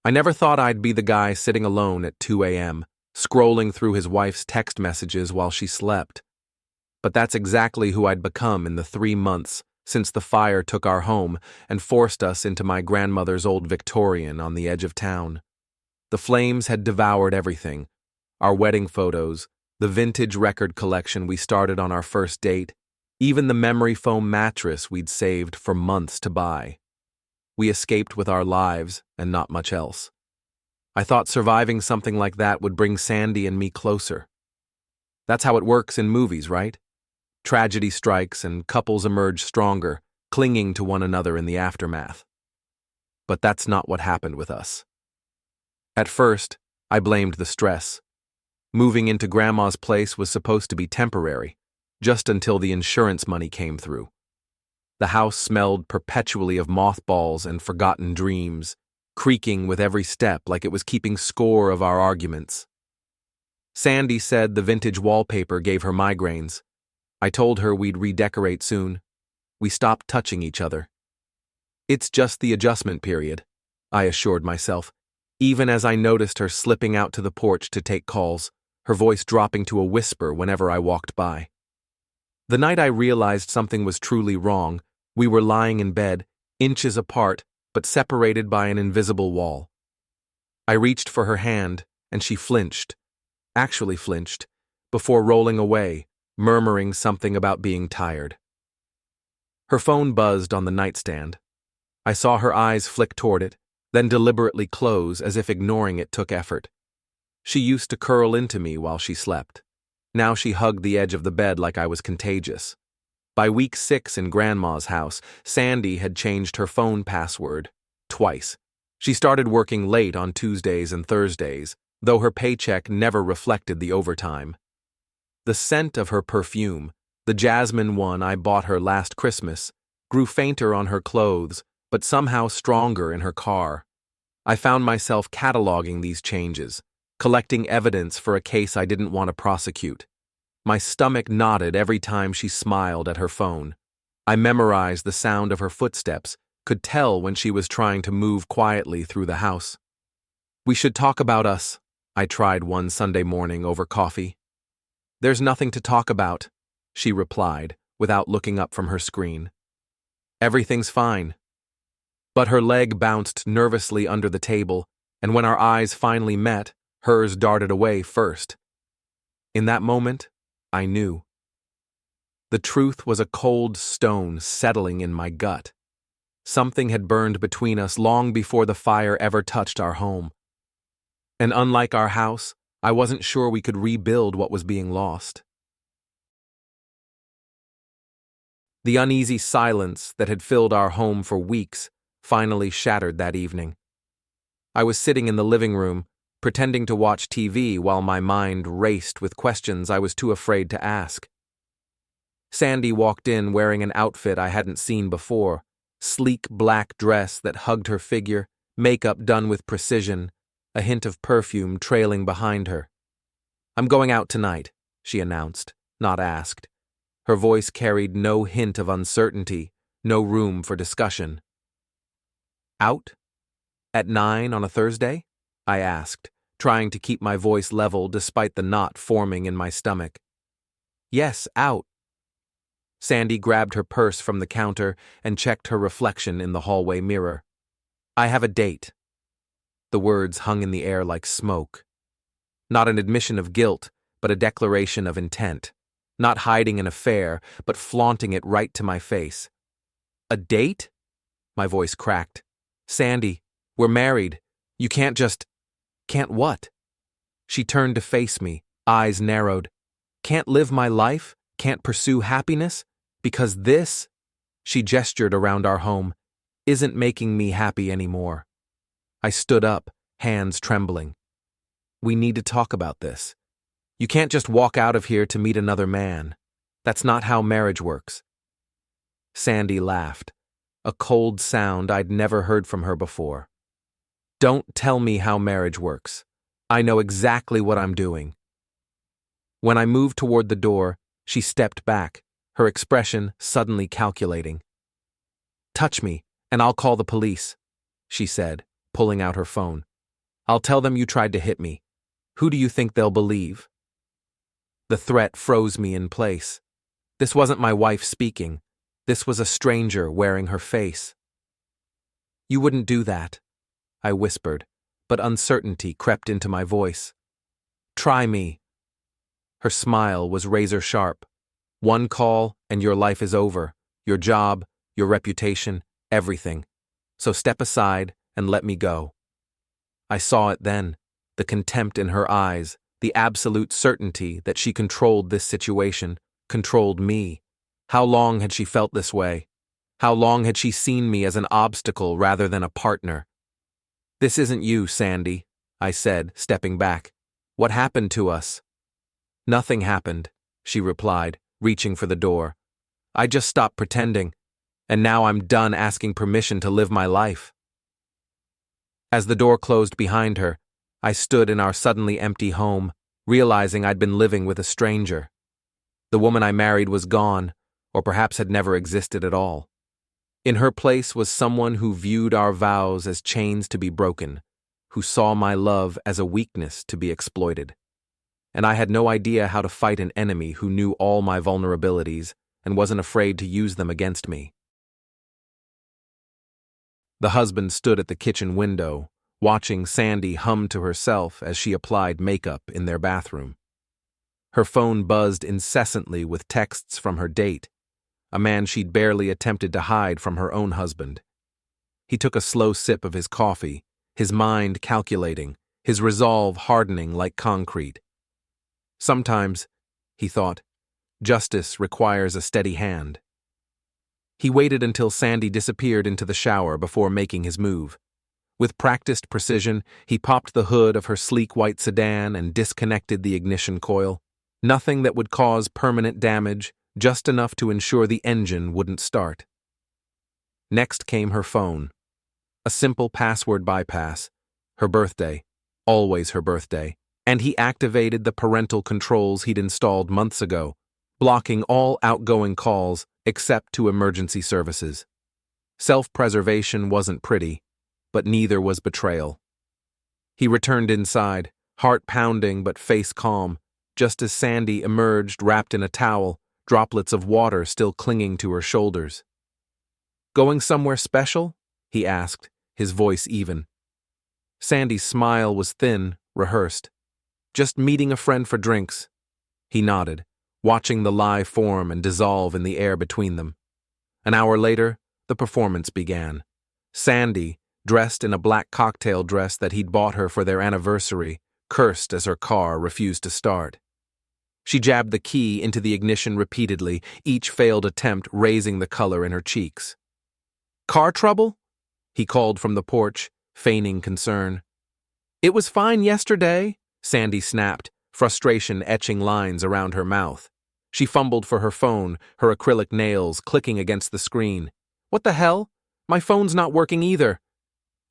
I never thought I'd be the guy sitting alone at 2 a.m., scrolling through his wife's text messages while she slept. But that's exactly who I'd become in the 3 months since the fire took our home and forced us into my grandmother's old Victorian on the edge of town. The flames had devoured everything: our wedding photos, the vintage record collection we started on our first date, even the memory foam mattress we'd saved for months to buy. We escaped with our lives and not much else. I thought surviving something like that would bring Sandy and me closer. That's how it works in movies, right? Tragedy strikes and couples emerge stronger, clinging to one another in the aftermath. But that's not what happened with us. At first, I blamed the stress. Moving into Grandma's place was supposed to be temporary, just until the insurance money came through. The house smelled perpetually of mothballs and forgotten dreams, creaking with every step like it was keeping score of our arguments. Sandy said the vintage wallpaper gave her migraines. I told her we'd redecorate soon. We stopped touching each other. It's just the adjustment period, I assured myself, even as I noticed her slipping out to the porch to take calls, her voice dropping to a whisper whenever I walked by. The night I realized something was truly wrong, we were lying in bed, inches apart, but separated by an invisible wall. I reached for her hand, and she flinched, before rolling away, murmuring something about being tired. Her phone buzzed on the nightstand. I saw her eyes flick toward it, then deliberately close as if ignoring it took effort. She used to curl into me while she slept. Now she hugged the edge of the bed like I was contagious. By week 6 in Grandma's house, Sandy had changed her phone password twice. She started working late on Tuesdays and Thursdays, though her paycheck never reflected the overtime. The scent of her perfume, the jasmine one I bought her last Christmas, grew fainter on her clothes, but somehow stronger in her car. I found myself cataloging these changes, collecting evidence for a case I didn't want to prosecute. My stomach knotted every time she smiled at her phone. I memorized the sound of her footsteps, could tell when she was trying to move quietly through the house. "We should talk about us," I tried one Sunday morning over coffee. "There's nothing to talk about," she replied, without looking up from her screen. "Everything's fine." But her leg bounced nervously under the table, and when our eyes finally met, hers darted away first. In that moment, I knew. The truth was a cold stone settling in my gut. Something had burned between us long before the fire ever touched our home. And unlike our house, I wasn't sure we could rebuild what was being lost. The uneasy silence that had filled our home for weeks finally shattered that evening. I was sitting in the living room, pretending to watch TV while my mind raced with questions I was too afraid to ask. Sandy walked in wearing an outfit I hadn't seen before, sleek black dress that hugged her figure, makeup done with precision, a hint of perfume trailing behind her. "I'm going out tonight," she announced, not asked. Her voice carried no hint of uncertainty, no room for discussion. "Out? At 9 on a Thursday?" I asked, trying to keep my voice level despite the knot forming in my stomach. "Yes, out." Sandy grabbed her purse from the counter and checked her reflection in the hallway mirror. "I have a date." The words hung in the air like smoke. Not an admission of guilt, but a declaration of intent. Not hiding an affair, but flaunting it right to my face. "A date?" My voice cracked. "Sandy, we're married. You can't just—" "Can't what?" She turned to face me, eyes narrowed. "Can't live my life? Can't pursue happiness? Because this," she gestured around our home, "isn't making me happy anymore." I stood up, hands trembling. "We need to talk about this. You can't just walk out of here to meet another man. That's not how marriage works." Sandy laughed, a cold sound I'd never heard from her before. "Don't tell me how marriage works. I know exactly what I'm doing." When I moved toward the door, she stepped back, her expression suddenly calculating. "Touch me, and I'll call the police," she said, pulling out her phone. I'll tell them you tried to hit me. Who do you think they'll believe? The threat froze me in place. This wasn't my wife speaking. This was a stranger wearing her face. You wouldn't do that, I whispered, but uncertainty crept into my voice. Try me. Her smile was razor sharp. One call and your life is over. Your job, your reputation, everything. So step aside and let me go. I saw it then, the contempt in her eyes, the absolute certainty that she controlled this situation, controlled me. How long had she felt this way? How long had she seen me as an obstacle rather than a partner? This isn't you, Sandy, I said, stepping back. What happened to us? Nothing happened, she replied, reaching for the door. I just stopped pretending, and now I'm done asking permission to live my life. As the door closed behind her, I stood in our suddenly empty home, realizing I'd been living with a stranger. The woman I married was gone, or perhaps had never existed at all. In her place was someone who viewed our vows as chains to be broken, who saw my love as a weakness to be exploited. And I had no idea how to fight an enemy who knew all my vulnerabilities and wasn't afraid to use them against me. The husband stood at the kitchen window, watching Sandy hum to herself as she applied makeup in their bathroom. Her phone buzzed incessantly with texts from her date, a man she'd barely attempted to hide from her own husband. He took a slow sip of his coffee, his mind calculating, his resolve hardening like concrete. Sometimes, he thought, justice requires a steady hand. He waited until Sandy disappeared into the shower before making his move. With practiced precision, he popped the hood of her sleek white sedan and disconnected the ignition coil. Nothing that would cause permanent damage, just enough to ensure the engine wouldn't start. Next came her phone. A simple password bypass. Her birthday. Always her birthday. And he activated the parental controls he'd installed months ago, blocking all outgoing calls except to emergency services. Self-preservation wasn't pretty, but neither was betrayal. He returned inside, heart pounding but face calm, just as Sandy emerged wrapped in a towel, droplets of water still clinging to her shoulders. Going somewhere special? He asked, his voice even. Sandy's smile was thin, rehearsed. Just meeting a friend for drinks. He nodded, watching the lie form and dissolve in the air between them. An hour later, the performance began. Sandy, dressed in a black cocktail dress that he'd bought her for their anniversary, cursed as her car refused to start. She jabbed the key into the ignition repeatedly, each failed attempt raising the color in her cheeks. Car trouble? He called from the porch, feigning concern. It was fine yesterday, Sandy snapped, frustration etching lines around her mouth. She fumbled for her phone, her acrylic nails clicking against the screen. What the hell? My phone's not working either.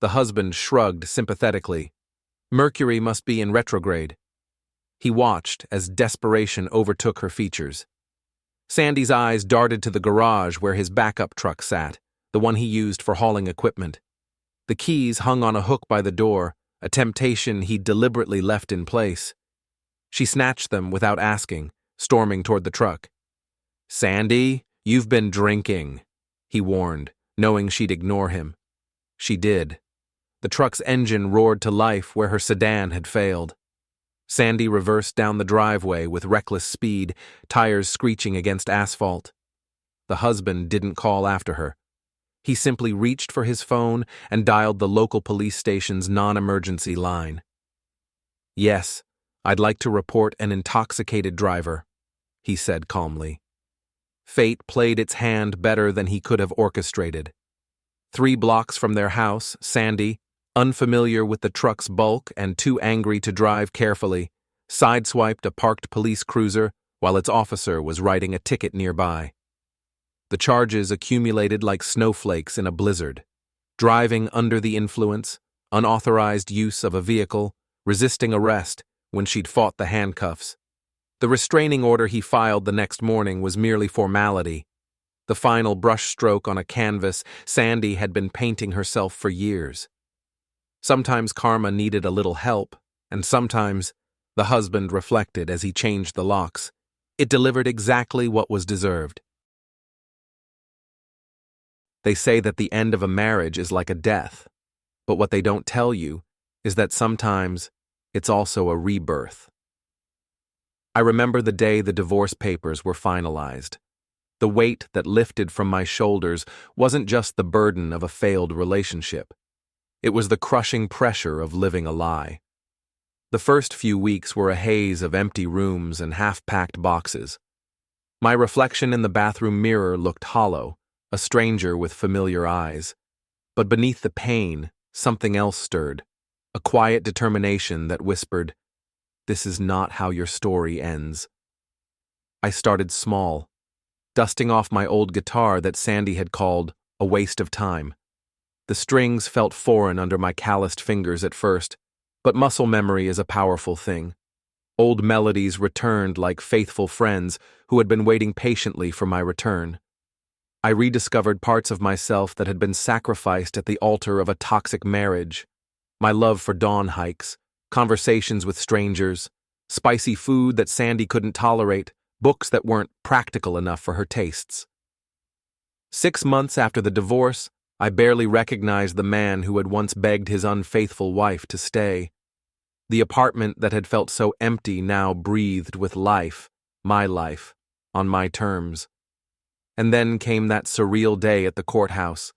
The husband shrugged sympathetically. Mercury must be in retrograde. He watched as desperation overtook her features. Sandy's eyes darted to the garage where his backup truck sat, the one he used for hauling equipment. The keys hung on a hook by the door, a temptation he'd deliberately left in place. She snatched them without asking, storming toward the truck. Sandy, you've been drinking, he warned, knowing she'd ignore him. She did. The truck's engine roared to life where her sedan had failed. Sandy reversed down the driveway with reckless speed, tires screeching against asphalt. The husband didn't call after her. He simply reached for his phone and dialed the local police station's non-emergency line. Yes, I'd like to report an intoxicated driver, he said calmly. Fate played its hand better than he could have orchestrated. 3 blocks from their house, Sandy, unfamiliar with the truck's bulk and too angry to drive carefully, sideswiped a parked police cruiser while its officer was writing a ticket nearby. The charges accumulated like snowflakes in a blizzard. Driving under the influence, unauthorized use of a vehicle, resisting arrest when she'd fought the handcuffs. The restraining order he filed the next morning was merely formality. The final brushstroke on a canvas Sandy had been painting herself for years. Sometimes karma needed a little help, and sometimes, the husband reflected as he changed the locks, it delivered exactly what was deserved. They say that the end of a marriage is like a death, but what they don't tell you is that sometimes it's also a rebirth. I remember the day the divorce papers were finalized. The weight that lifted from my shoulders wasn't just the burden of a failed relationship. It was the crushing pressure of living a lie. The first few weeks were a haze of empty rooms and half-packed boxes. My reflection in the bathroom mirror looked hollow, a stranger with familiar eyes. But beneath the pain, something else stirred, a quiet determination that whispered, "This is not how your story ends." I started small, dusting off my old guitar that Sandy had called a waste of time. The strings felt foreign under my calloused fingers at first, but muscle memory is a powerful thing. Old melodies returned like faithful friends who had been waiting patiently for my return. I rediscovered parts of myself that had been sacrificed at the altar of a toxic marriage. My love for dawn hikes, conversations with strangers, spicy food that Sandy couldn't tolerate, books that weren't practical enough for her tastes. 6 months after the divorce, I barely recognized the man who had once begged his unfaithful wife to stay. The apartment that had felt so empty now breathed with life, on my terms. And then came that surreal day at the courthouse.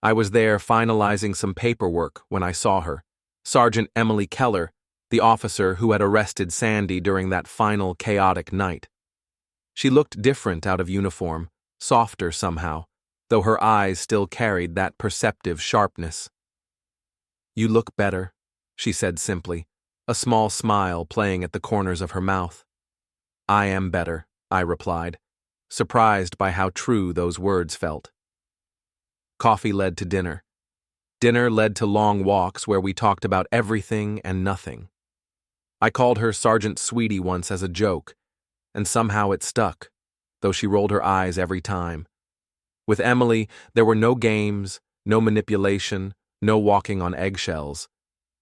I was there finalizing some paperwork when I saw her, Sergeant Emily Keller, the officer who had arrested Sandy during that final chaotic night. She looked different out of uniform, softer somehow, though her eyes still carried that perceptive sharpness. "You look better," she said simply, a small smile playing at the corners of her mouth. "I am better," I replied, surprised by how true those words felt. Coffee led to dinner. Dinner led to long walks where we talked about everything and nothing. I called her Sergeant Sweetie once as a joke, and somehow it stuck, though she rolled her eyes every time. With Emily, there were no games, no manipulation, no walking on eggshells.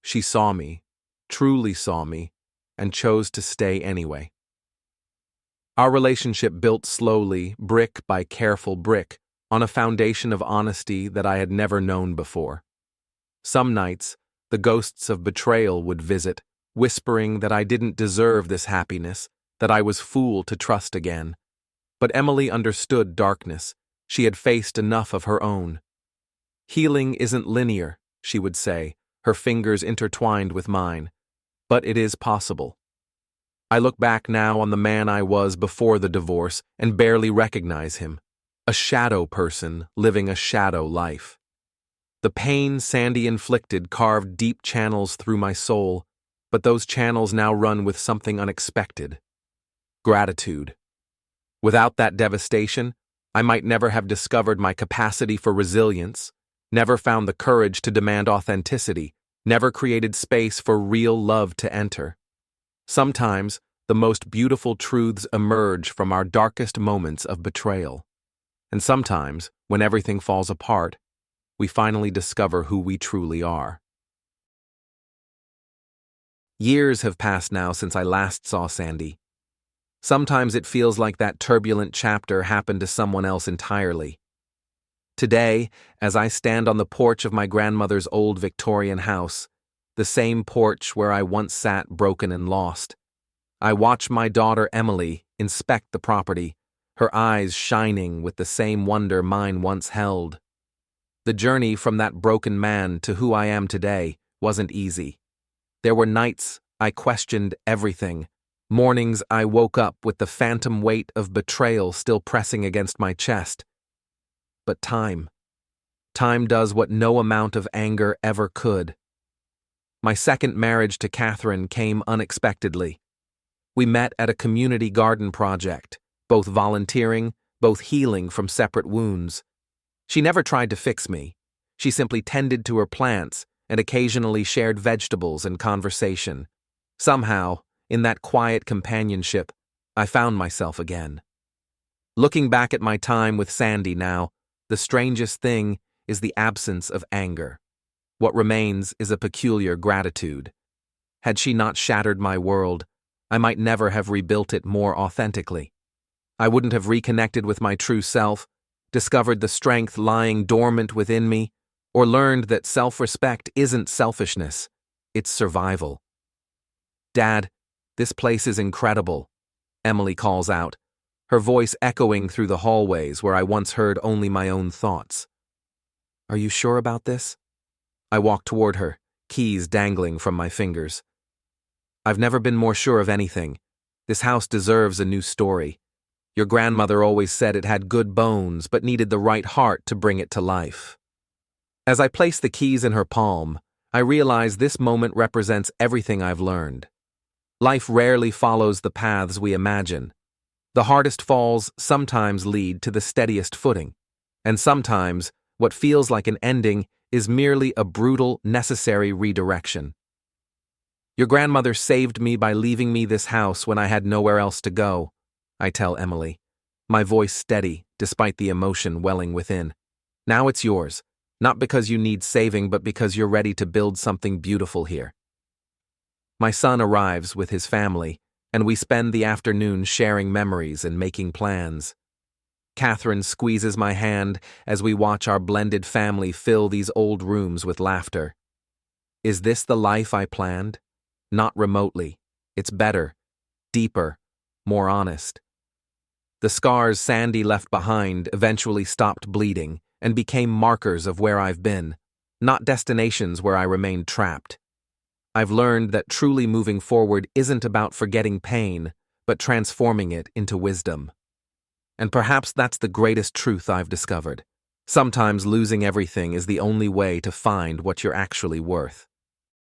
She saw me, truly saw me, and chose to stay anyway. Our relationship built slowly, brick by careful brick, on a foundation of honesty that I had never known before. Some nights, the ghosts of betrayal would visit, whispering that I didn't deserve this happiness, that I was fool to trust again. But Emily understood darkness. She had faced enough of her own. "Healing isn't linear," she would say, her fingers intertwined with mine. "But it is possible." I look back now on the man I was before the divorce and barely recognize him. A shadow person living a shadow life. The pain Sandy inflicted carved deep channels through my soul, but those channels now run with something unexpected. Gratitude. Without that devastation, I might never have discovered my capacity for resilience, never found the courage to demand authenticity, never created space for real love to enter. Sometimes, the most beautiful truths emerge from our darkest moments of betrayal. And sometimes, when everything falls apart, we finally discover who we truly are. Years have passed now since I last saw Sandy. Sometimes it feels like that turbulent chapter happened to someone else entirely. Today, as I stand on the porch of my grandmother's old Victorian house, the same porch where I once sat broken and lost, I watch my daughter Emily inspect the property, her eyes shining with the same wonder mine once held. The journey from that broken man to who I am today wasn't easy. There were nights I questioned everything. Mornings I woke up with the phantom weight of betrayal still pressing against my chest. But time does what no amount of anger ever could. My second marriage to Catherine came unexpectedly. We met at a community garden project, both volunteering, both healing from separate wounds. She never tried to fix me. She simply tended to her plants and occasionally shared vegetables and conversation. Somehow, in that quiet companionship, I found myself again. Looking back at my time with Sandy now, the strangest thing is the absence of anger. What remains is a peculiar gratitude. Had she not shattered my world, I might never have rebuilt it more authentically. I wouldn't have reconnected with my true self, discovered the strength lying dormant within me, or learned that self-respect isn't selfishness, it's survival. "Dad, this place is incredible," Emily calls out, her voice echoing through the hallways where I once heard only my own thoughts. "Are you sure about this?" I walk toward her, keys dangling from my fingers. "I've never been more sure of anything. This house deserves a new story. Your grandmother always said it had good bones but needed the right heart to bring it to life." As I place the keys in her palm, I realize this moment represents everything I've learned. Life rarely follows the paths we imagine. The hardest falls sometimes lead to the steadiest footing, and sometimes what feels like an ending is merely a brutal, necessary redirection. "Your grandmother saved me by leaving me this house when I had nowhere else to go," I tell Emily, my voice steady despite the emotion welling within. "Now it's yours, not because you need saving but because you're ready to build something beautiful here." My son arrives with his family, and we spend the afternoon sharing memories and making plans. Catherine squeezes my hand as we watch our blended family fill these old rooms with laughter. Is this the life I planned? Not remotely. It's better, deeper, more honest. The scars Sandy left behind eventually stopped bleeding and became markers of where I've been, not destinations where I remained trapped. I've learned that truly moving forward isn't about forgetting pain, but transforming it into wisdom. And perhaps that's the greatest truth I've discovered. Sometimes losing everything is the only way to find what you're actually worth.